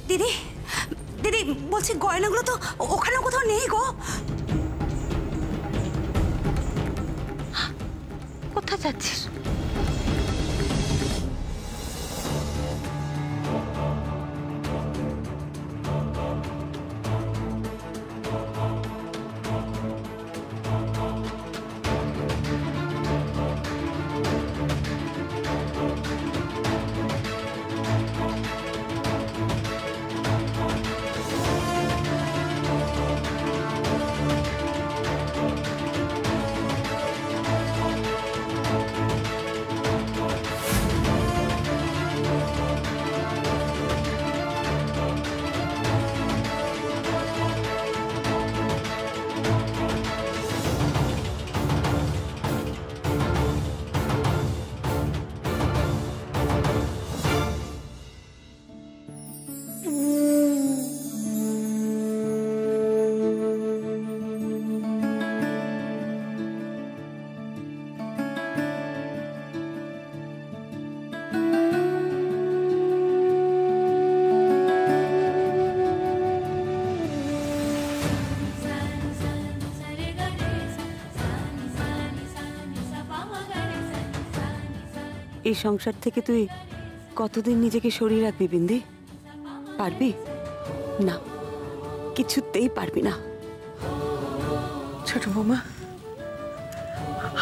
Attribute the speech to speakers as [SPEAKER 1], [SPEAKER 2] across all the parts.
[SPEAKER 1] দিদি দিদি বলছি গয়নাগুলো তো ওখানে কোথাও নেই গো। কোথায় যাচ্ছিস? এই সংসার থেকে তুই কতদিন নিজেকে সরিয়ে রাখবি বিন্দি? পারবি না, কিছুতেই পারবি না।
[SPEAKER 2] ছোট বৌমা,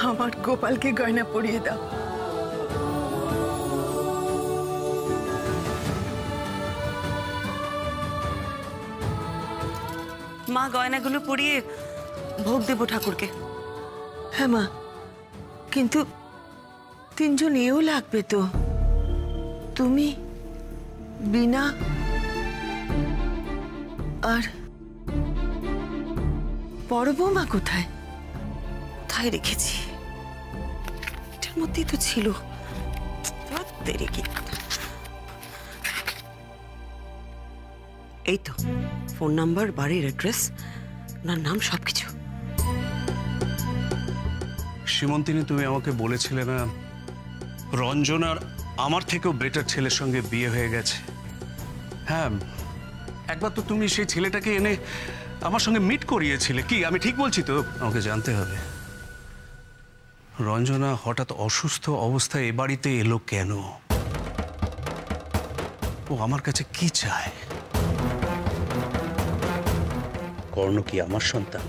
[SPEAKER 2] আমার গোপালকে গয়না পরিয়ে দাও।
[SPEAKER 1] মা গয়নাগুলো পরিয়ে ভোগ দেব ঠাকুরকে।
[SPEAKER 2] হ্যাঁ মা, কিন্তু তিনজন এও লাগবে তো। তুমি, বিনা আর বড় বৌমা কোথায়?
[SPEAKER 1] কোথায় রেখেছি? এটার মধ্যেই তো ছিল। এই তো ফোন নাম্বার, বাড়ির অ্যাড্রেস, ওনার নাম, সবকিছু।
[SPEAKER 3] সীমন্তিনী, তুমি আমাকে বলেছিলে না রঞ্জনার আমার থেকেও বেটার ছেলের সঙ্গে বিয়ে হয়ে গেছে? হ্যাঁ, একবার তো তুমি সেই ছেলেটাকে এনে আমার সঙ্গে মিট করিয়েছিলে। কি আমি ঠিক বলছি তো? আমাকে জানতে হবে রঞ্জনা হঠাৎ অসুস্থ অবস্থায় এ বাড়িতে এলো কেন? ও আমার কাছে কি চায়? কর্ণ কি আমার সন্তান?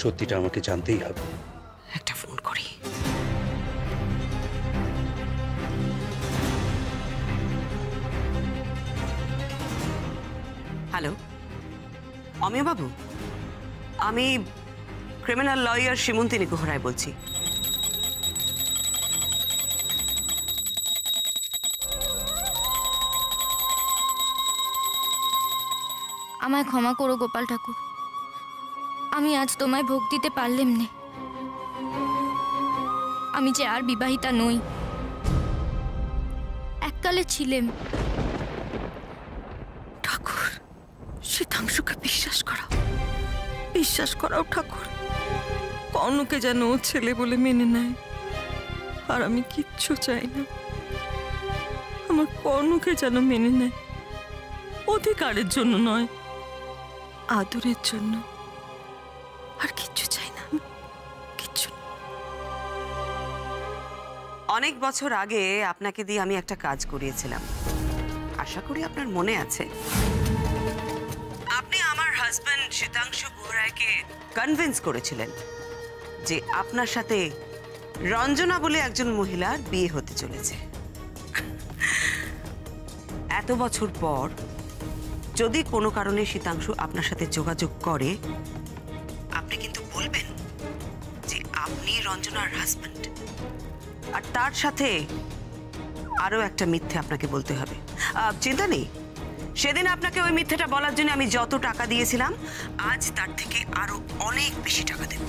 [SPEAKER 3] সত্যিটা আমাকে জানতেই হবে।
[SPEAKER 1] একটা ফোন করি। হ্যালো, অমিয় বাবু, আমি ক্রিমিনাল লয়ার সীমন্তিনী গুহরায় বলছি।
[SPEAKER 4] আমায় ক্ষমা করো গোপাল ঠাকুর, আমি আজ তোমায় ভোগ দিতে পারলাম না। আমি যে আর বিবাহিতা নই, এককালে ছিলাম।
[SPEAKER 2] ঠাকুর, শীতাংশুকে বিশ্বাস করাও, বিশ্বাস করাও ঠাকুর। কর্ণকে যেন ও ছেলে বলে মেনে নেয়। আর আমি কিচ্ছু চাই না, আমার কর্ণকে যেন মেনে নেয়। অধিকারের জন্য নয়, আদরের জন্য। আর কিচ্ছু চাই না, কিচ্ছু।
[SPEAKER 1] অনেক বছর আগে আপনাকে দিয়ে আমি একটা কাজ করিয়েছিলাম, আশা করি আপনার মনে আছে। আপনি আমার হাজবেন্ড শীতাংশু গুহরায়কে কনভিন্স করেছিলেন যে আপনার সাথে রঞ্জনা বলে একজন মহিলার বিয়ে হতে চলেছে। এত বছর পর যদি কোনো কারণে শীতাংশু আপনার সাথে যোগাযোগ করে, আপনি কিন্তু বলবেন যে আপনি রঞ্জনার হাজবেন্ড। আর তার সাথে আরো একটা মিথ্যে আপনাকে বলতে হবে। চিন্তা নেই, সেদিন আপনাকে ওই মিথ্যেটা বলার জন্য আমি যত টাকা দিয়েছিলাম, আজ তার থেকে আরো অনেক বেশি টাকা দেব।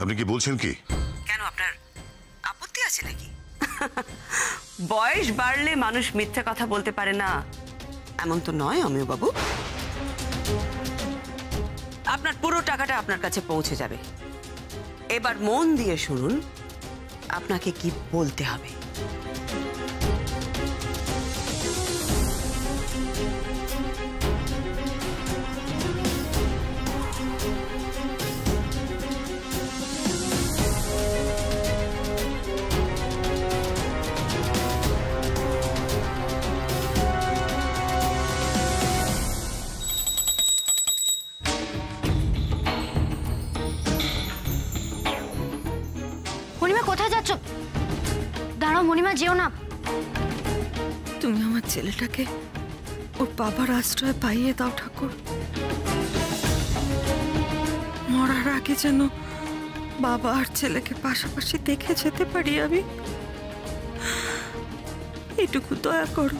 [SPEAKER 5] আপনি কি বলছেন? কি
[SPEAKER 1] কেন, আপনার আপত্তি আছে নাকি? বয়স বাড়লে মানুষ মিথ্যে কথা বলতে পারে না এমন তো নয় অমিয় বাবু। আপনার পুরো টাকাটা আপনার কাছে পৌঁছে যাবে। এবার মন দিয়ে শুনুন আপনাকে কি বলতে হবে।
[SPEAKER 4] যেও না।
[SPEAKER 2] তুমি আমার ছেলেটাকে ওর বাবার আশ্রয় পাইয়ে দাও ঠাকুর। মরার আগে যেন বাবা আর ছেলেকে পাশাপাশি দেখে যেতে পারি আমি, এটুকু দয়া করো।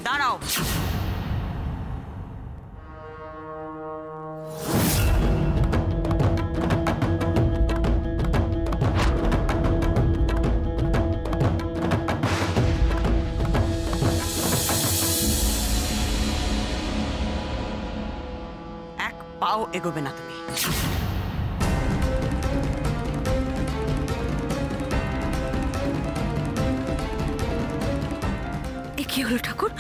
[SPEAKER 1] দাঁড়াও। এক পাও এগোবে না তুমি।
[SPEAKER 2] এ কি হলো ঠাকুর,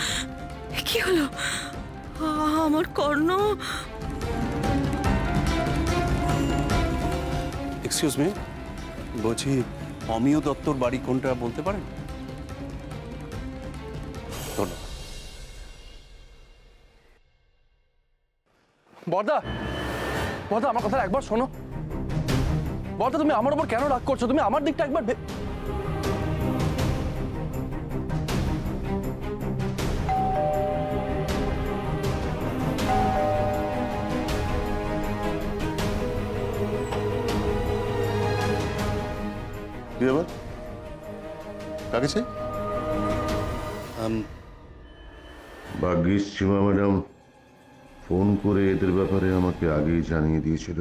[SPEAKER 2] এ কি হলো? আমার কর্ণ।
[SPEAKER 3] এক্সকিউজ মি, বলছি অমিয় দত্তর বাড়ি কোনটা বলতে পারেন? ধন্যবাদ।
[SPEAKER 5] বর্দা, বর্দা আমার কথা একবার শোনো। বর্দা, তুমি আমার উপর কেন রাগ করছো? তুমি আমার দিকটা একবার
[SPEAKER 6] কি ব্যাপার? কাকে চাই? ভাগ্যিস সীমা ম্যাডাম ফোন করে এদের ব্যাপারে আমাকে আগেই জানিয়ে দিয়েছিল।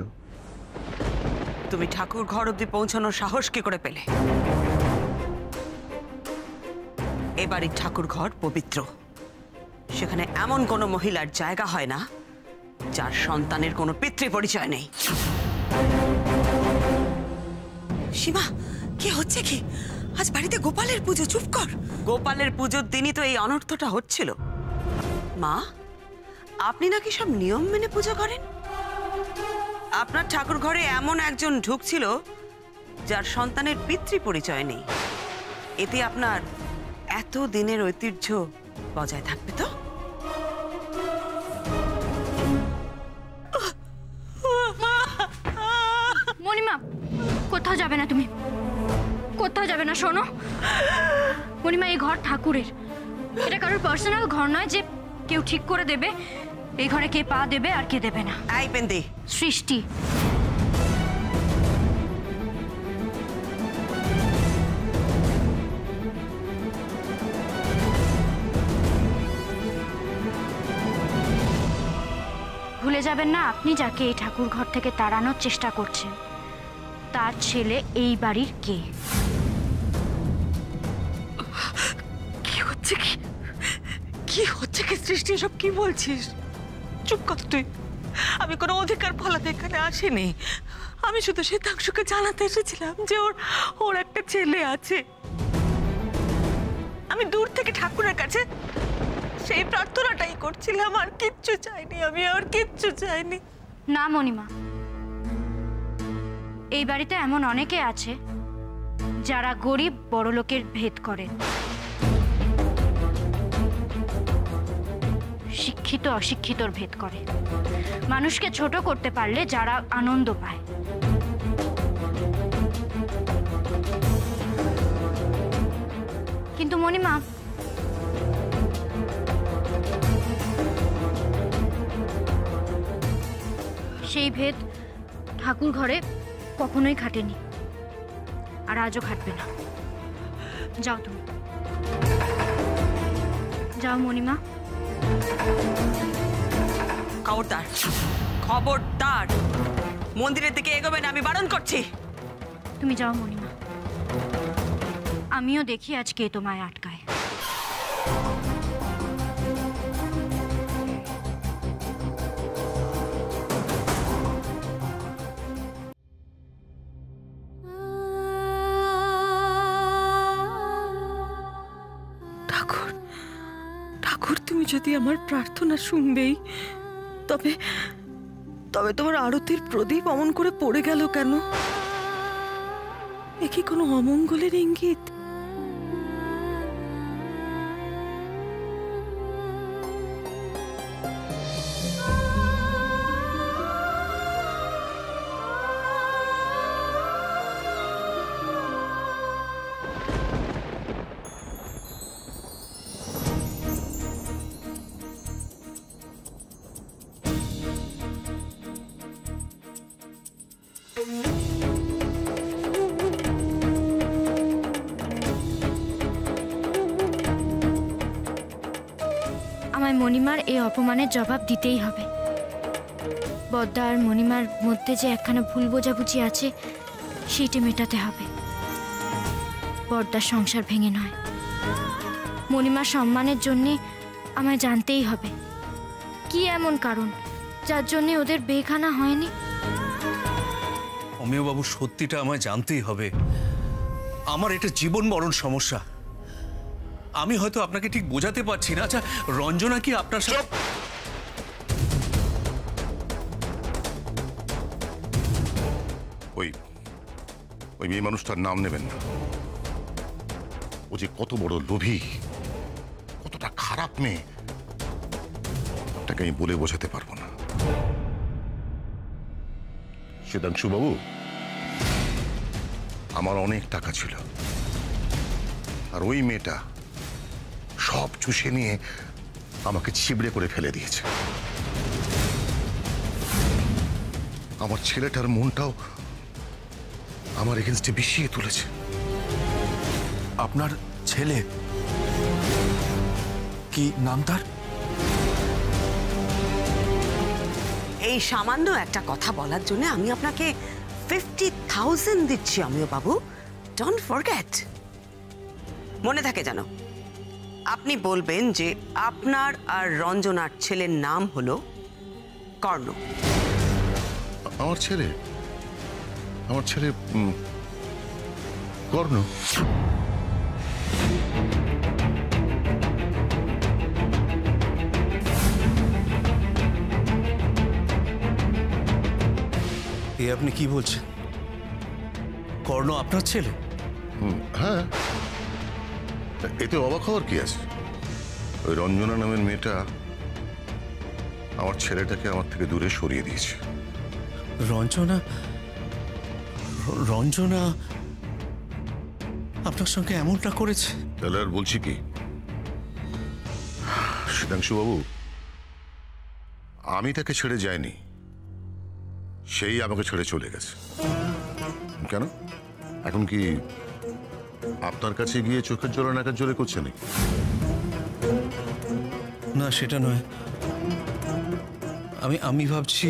[SPEAKER 1] তুমি ঠাকুর ঘর অব্দি পৌঁছানোর সাহস কি করে পেলে? এ বাড়ির ঠাকুর ঘর পবিত্র। সেখানে এমন কোনো মহিলার জায়গা হয় না যার সন্তানের কোনো পিতৃ পরিচয় নেই। সীমা, কি হচ্ছে কি? আজ বাড়িতে গোপালের পুজো। চুপ কর। গোপালের পুজোর দিনই তো এই অনর্থটা হচ্ছিল। মা, আপনি নাকি সব নিয়ম মেনে পুজো করেন? আপনার ঠাকুর ঘরে এমন একজন ঢুকছিল যার সন্তানের পিতৃ পরিচয় নেই। এতে আপনার এত দিনের ঐতিহ্য বজায় থাকবে তো?
[SPEAKER 4] মণিমা, কোথাও যাবে না তুমি, কোথাও যাবে না। শোনো মণিমা, এই ঘর ঠাকুরের। এটা কারোর পার্সোনাল ঘর নয় যে কেউ ঠিক করে দেবে এই ঘরে কে পা দেবে আর কে দেবে না।
[SPEAKER 1] এই পেন্দি,
[SPEAKER 4] সৃষ্টি, ভুলে যাবেন না আপনি যাকে এই ঠাকুর ঘর থেকে তাড়ানোর চেষ্টা করছেন তার ছেলে এই বাড়ির কে।
[SPEAKER 2] কি হচ্ছে কি, কি হচ্ছে কি সৃষ্টি? এসব কি বলছিস? চুপ কর তুই। আমি কোনো অধিকার ফলাতে এখানে আসিনি। আমি শুধু শীতাংশুকে জানাতে এসেছিলাম যে ওর একটা ছেলে আছে। আমি দূর থেকে ঠাকুরের কাছে সেই প্রার্থনাটাই করছিলাম, আর কিচ্ছু চাইনি। আমি আর কিচ্ছু চাইনি।
[SPEAKER 4] না মণিমা, এই বাড়িতে এমন অনেকে আছে যারা গরিব বড়লোকের ভেদ করে, শিক্ষিত অশিক্ষিতর ভেদ করে, মানুষকে ছোট করতে পারলে যারা আনন্দ পায়। কিন্তু মণিমা, সেই ভেদ ঠাকুর ঘরে কখনোই খাটেনি, আর আজও খাটবে না। যাও তুমি, যাও মণিমা।
[SPEAKER 1] খবরদার, খবরদার, মন্দিরের দিকে এগোবে না, আমি বারণ করছি।
[SPEAKER 4] তুমি যাও মণিমা, আমিও দেখি আজকে তোমায় আটকায়।
[SPEAKER 2] ঠাকুর, ঠাকুর, তুমি যদি আমার প্রার্থনা শুনবেই, তবে তবে তোমার আরতির প্রদীপ অমন করে পড়ে গেল কেন? এ কি কোনো অমঙ্গলের ইঙ্গিত?
[SPEAKER 4] আমায় মণিমার এই অপমানের জবাব দিতেই হবে। বদ্দা আর মণিমার মধ্যে যে একখানা ভুল বোঝাবুঝি আছে সেইটা মেটাতে হবে। বদ্দার সংসার ভেঙে নয়, মণিমার সম্মানের জন্যে আমায় জানতেই হবে কি এমন কারণ যার জন্য ওদের বেখানা হয়নি।
[SPEAKER 3] অমিয়বাবু, সত্যিটা আমায় জানতেই হবে। আমার এটা জীবন মরণ সমস্যা। আমি হয়তো আপনাকে ঠিক বোঝাতে পারছি না। আচ্ছা, রঞ্জনা কি আপনার সাথে?
[SPEAKER 6] ওই ওই মেয়ে মানুষটার নাম নেবেন না। ও যে কত বড় লোভী, কতটা খারাপ মেয়ে, আপনাকে আমি বলে বোঝাতে পারবো না। শ্বেতাংশু বাবু, আমার অনেক টাকা ছিল, আর ওই মেয়েটা সব চুষে নিয়ে আমাকে ছিবড়ে করে ফেলে দিয়েছে। আমার ছেলেটার মনটাও আমার এগেনস্টে বিষিয়ে তুলেছে।
[SPEAKER 5] আপনার ছেলে কি নাম তার?
[SPEAKER 1] এই সামান্য একটা কথা বলার জন্য আমি আপনাকে 50,000 দিচ্ছি অমিয় বাবু। Don't forget. মনে থাকে জানো, আপনি বলবেন যে আপনার আর রঞ্জনার ছেলের নাম হলো কর্ণ।
[SPEAKER 6] আমার ছেলে কর্ণ।
[SPEAKER 3] এ আপনি কি বলছেন? কর্ণ আপনার ছেলে?
[SPEAKER 6] হ্যাঁ, এতে অবাক হওয়ার কি আছে? ওই রঞ্জনা নামের মেয়েটা আমার ছেলেটাকে আমার থেকে দূরে সরিয়ে দিয়েছে।
[SPEAKER 3] রঞ্জনা আপনার সঙ্গে এমনটা করেছে?
[SPEAKER 6] তাহলে আর বলছি কি? শ্বেতাংশু বাবু, আমি তাকে ছেড়ে যাইনি, সেই আমাকে ছেড়ে চলে গেছে। কেন? এখন কি আপনার কাছে গিয়ে চোখের জোরে নাকের জোরে করছে নাকি?
[SPEAKER 3] না, সেটা নয়। আমি ভাবছি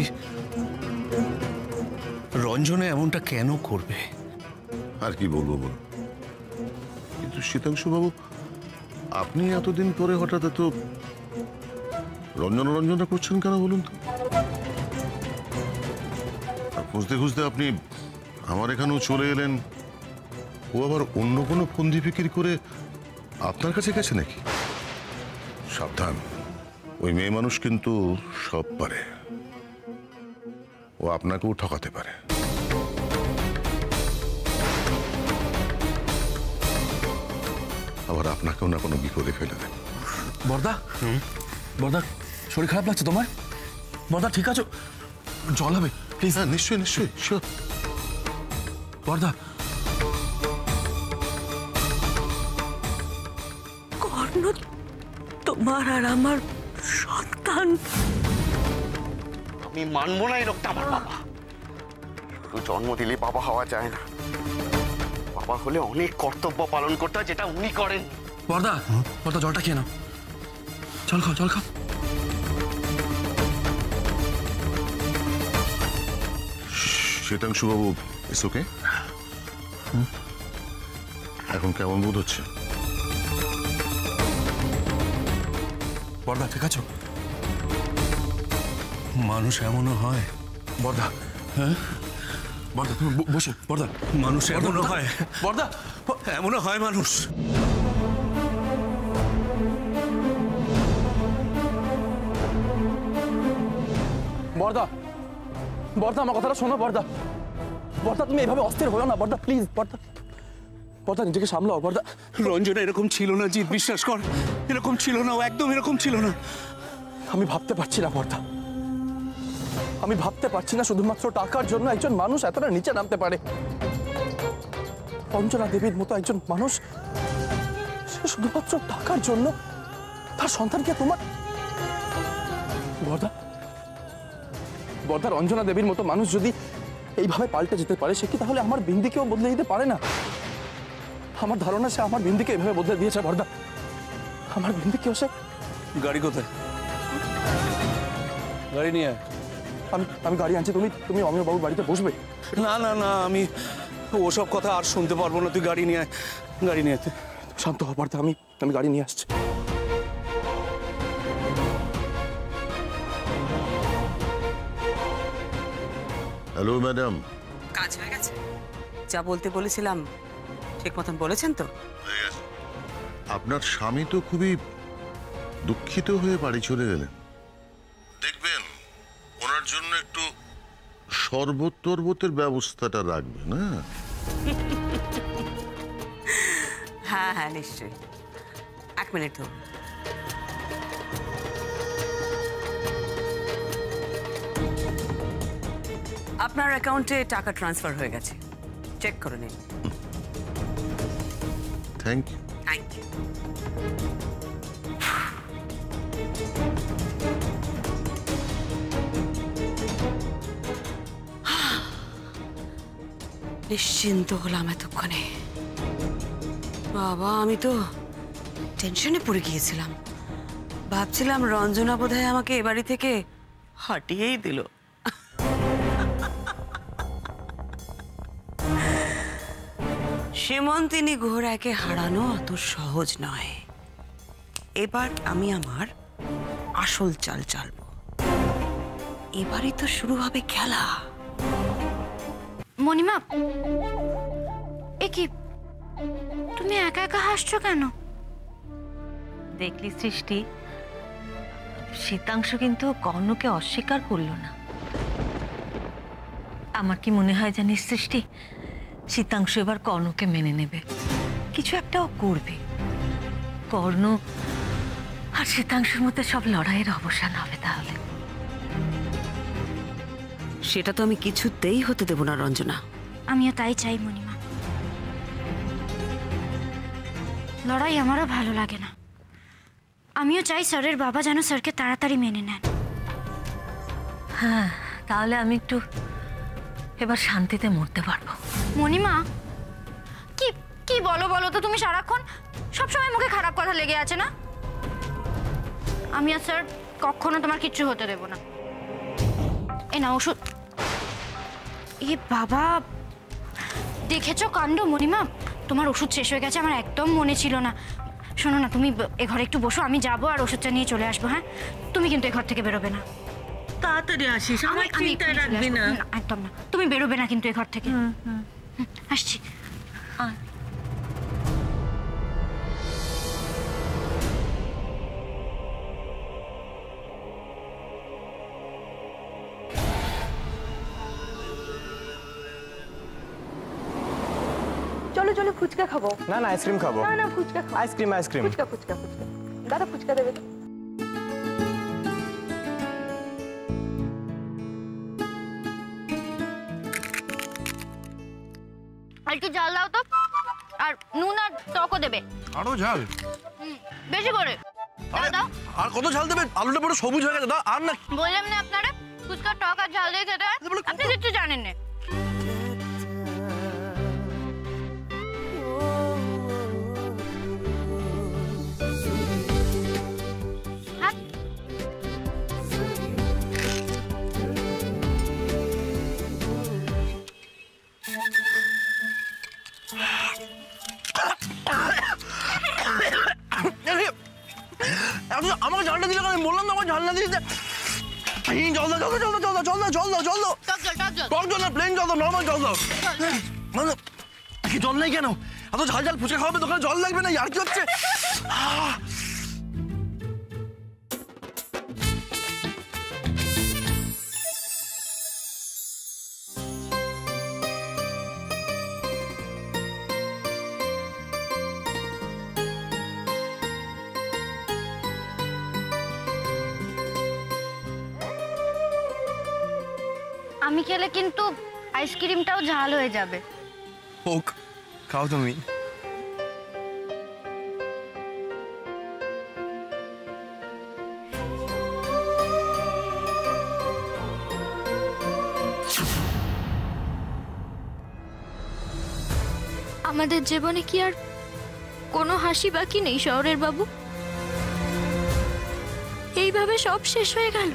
[SPEAKER 3] রঞ্জনা এমনটা কেন করবে।
[SPEAKER 6] আর কি বলবো বল। কিন্তু শ্বেতাংশু বাবু, আপনি এতদিন পরে হঠাৎ এত রঞ্জনা করছেন কেন বলুন তো? আর খুঁজতে খুঁজতে আপনি আমার এখানেও চলে এলেন। ও আবার অন্য কোনো ফন্দি ফিকির করে আপনার কাছে গেছে নাকি? সাবধান, ওই মেয়ে মানুষ কিন্তু সব পারে। ও আপনাকেও ঠকাতে পারে। আবার আপনাকেও না কোনো বিপদে ফেলে দেয়।
[SPEAKER 5] বর্দা, বর্দা, শরীর খারাপ লাগছে তোমার? বর্দা, ঠিক আছে? জল হবে প্লিজ?
[SPEAKER 6] হ্যাঁ, নিশ্চয়ই নিশ্চয়ই, শিওর।
[SPEAKER 5] বর্দা,
[SPEAKER 2] কর্ণ তোমার আর আমার সন্তান।
[SPEAKER 7] আমি মানবো না এই লোকটা আমার বাবা। শুধু জন্ম দিলে বাবা হওয়া যায় না। বাবা হলে অনেক কর্তব্য পালন করতে হয়, যেটা উনি করেন।
[SPEAKER 5] বর্দা, বর্দা, জলটা খেয়ে নাও। জল খাও, জল খাও।
[SPEAKER 6] শ্বেতাংশু বাবু, ইটস ওকে? এখন কেমন বোধ হচ্ছে?
[SPEAKER 5] বর্দা, ঠিক আছে?
[SPEAKER 3] মানুষ এমনও হয়?
[SPEAKER 5] বর্দা, হ্যাঁ বর্দা, তুমি বসো। বর্দা,
[SPEAKER 3] মানুষ এমনও হয়?
[SPEAKER 5] বর্দা,
[SPEAKER 3] এমনও হয় মানুষ?
[SPEAKER 5] বর্দা, বর্দা, আমার কথাটা শোনো। বর্দা, বর্দা, তুমি এইভাবে অস্থির হও না। বর্দা, প্লিজ। বর্দা, বর্দা, নিজেকে সামলাও। বর্দা,
[SPEAKER 3] রঞ্জনা এরকম ছিল না, জিৎ, বিশ্বাস কর। এরকম ছিল না, ও একদম এরকম ছিল না।
[SPEAKER 5] আমি ভাবতে পারছি না বর্দা, আমি ভাবতে পারছি না শুধুমাত্র টাকার জন্য একজন মানুষ এতটা নিচে নামতে পারে। অঞ্জনা দেবীর মতো একজন মানুষ, সে শুধুমাত্র টাকার জন্য তার সন্তানকে তোমার। বর্দা, বর্দা, অঞ্জনা দেবীর মতো মানুষ যদি এইভাবে পাল্টে যেতে পারে, সে কি তাহলে আমার বিন্দিকেও বদলে দিতে পারে না? আমার ধারণা সে আমার বিন্দিকে এভাবে বদলে দিয়েছে। বর্দা, আমার বিন্দিকেও সে।
[SPEAKER 3] গাড়ি কোথায়? গাড়ি নিয়ে আয়।
[SPEAKER 5] আমি গাড়ি আনছি, তুমি অমিয় বাবুর বাড়িতে বসবে।
[SPEAKER 3] না না না, আমি ওসব কথা আর শুনতে পারবো না। তুই গাড়ি নিয়ে আয়, গাড়ি নিয়ে আয়।
[SPEAKER 5] শান্ত হ পার্থ, আমি গাড়ি নিয়ে আসছি।
[SPEAKER 6] Hello madam.
[SPEAKER 1] কাজ হয়ে গেছে? যা বলতে বলেছিলাম ঠিক মতন বলেছেন তো?
[SPEAKER 6] আপনার স্বামী তো খুবই দুঃখিত হয়ে বাড়ি চলে গেলেন। দেখবেন ওনার জন্য একটু শরবত টরবতের ব্যবস্থাটা রাখবেন।
[SPEAKER 1] হ্যাঁ হ্যাঁ নিশ্চয়ই, 1 মিনিট তো। আপনার অ্যাকাউন্টে টাকা ট্রান্সফার হয়ে গেছে, চেক করে নিন।
[SPEAKER 6] Thank you.
[SPEAKER 1] Thank you. নিশ্চিন্ত হলাম এতক্ষণে। বাবা, আমি তো টেনশনে পড়ে গিয়েছিলাম। ভাবছিলাম রঞ্জনা বোধহয় আমাকে এ বাড়ি থেকে হটিয়েই দিল। সীমন্তিনী ঘোড়াকে হারানো অত সহজ নয়। এবার আমি আমার আসল চাল চালবো। এবারই তো শুরু হবে খেলা।
[SPEAKER 4] মণিমা, এ কি তুমি একা একা হাসছো কেন?
[SPEAKER 2] দেখলি সৃষ্টি, শীতাংশু কিন্তু কর্ণকে অস্বীকার করলো না। আমার কি মনে হয় জানিস সৃষ্টি, শীতাংশু এবার কর্ণকে মেনে নেবে, কিছু একটাও করবে। কর্ণ আর শীতাংশুর মধ্যে সব লড়াইয়ের অবসান হবে তাহলে।
[SPEAKER 1] সেটা তো আমি কিছুতেই হতে দেব না রঞ্জনা।
[SPEAKER 4] আমিও তাই চাই মণিমা। লড়াই আমারও ভালো লাগে না। আমিও চাই স্যারের বাবা যেন স্যারকে তাড়াতাড়ি মেনে নেন।
[SPEAKER 2] হ্যাঁ, তাহলে আমি একটু এবার শান্তিতে মরতে পারবো।
[SPEAKER 4] মণিমা, কি কি বলো বলো তো তুমি? সারাক্ষণ সবসময় মুখে খারাপ কথা লেগে আছে না? আমি আর স্যার কখনো তোমার কিচ্ছু হতে দেব না। এ না ওষুধ। এ বাবা, দেখেছো কাণ্ড মণিমা? তোমার ওষুধ শেষ হয়ে গেছে, আমার একদম মনে ছিল না। শোনো না, তুমি এ ঘরে একটু বসো, আমি যাবো আর ওষুধটা নিয়ে চলে আসবো। হ্যাঁ, তুমি কিন্তু এ ঘর থেকে বেরোবে না।
[SPEAKER 2] তাড়াতাড়ি আসিস, আমার চিন্তায় রাখবি না।
[SPEAKER 4] একদম না, তুমি বেরোবে না কিন্তু এ ঘর থেকে। আসছি।
[SPEAKER 8] চলো চলো ফুচকা খাবো।
[SPEAKER 5] না না, আইসক্রিম খাবো।
[SPEAKER 8] না না, ফুচকা খাবো।
[SPEAKER 5] আইসক্রিম
[SPEAKER 8] ফুচকা ফুচকা ফুচকা। দাদা ফুচকা দেবে তো?
[SPEAKER 4] আর একটু ঝাল দাও তো, আর নুন আর টকও দেবে।
[SPEAKER 3] আরো ঝাল?
[SPEAKER 4] বেশি করে দাও।
[SPEAKER 3] আর কত ঝাল দেবেন? আলুটা পুরো সবুজ হয়ে গেছে। আর না,
[SPEAKER 4] বললাম না আপনারা ফুচকা টক আর ঝাল দিয়ে খেতে হয়? আপনি কিচ্ছু জানেন না।
[SPEAKER 3] আমাকে ঝালটা দিলে কেন? আমি বললাম না আমার ঝাল না দিতে। জল দাও, জল দাও, জল দাও, জল দাও, জল দাও, জল দাও। টক জল না, প্লেন জল দাও, নর্মাল জল দাও। কি জল নেই কেন? এত ঝাল ঝাল ফুচকা খাওয়াবে, দোকানে জল লাগবে না? আর কি হচ্ছে?
[SPEAKER 4] আমি খেলে কিন্তু আইসক্রিমটাও ঝাল হয়ে যাবে।
[SPEAKER 5] হোক, খাও তুমি।
[SPEAKER 4] আমাদের জীবনে কি আর কোনো হাসি বাকি নেই শহরের বাবু? এইভাবে সব শেষ হয়ে গেল।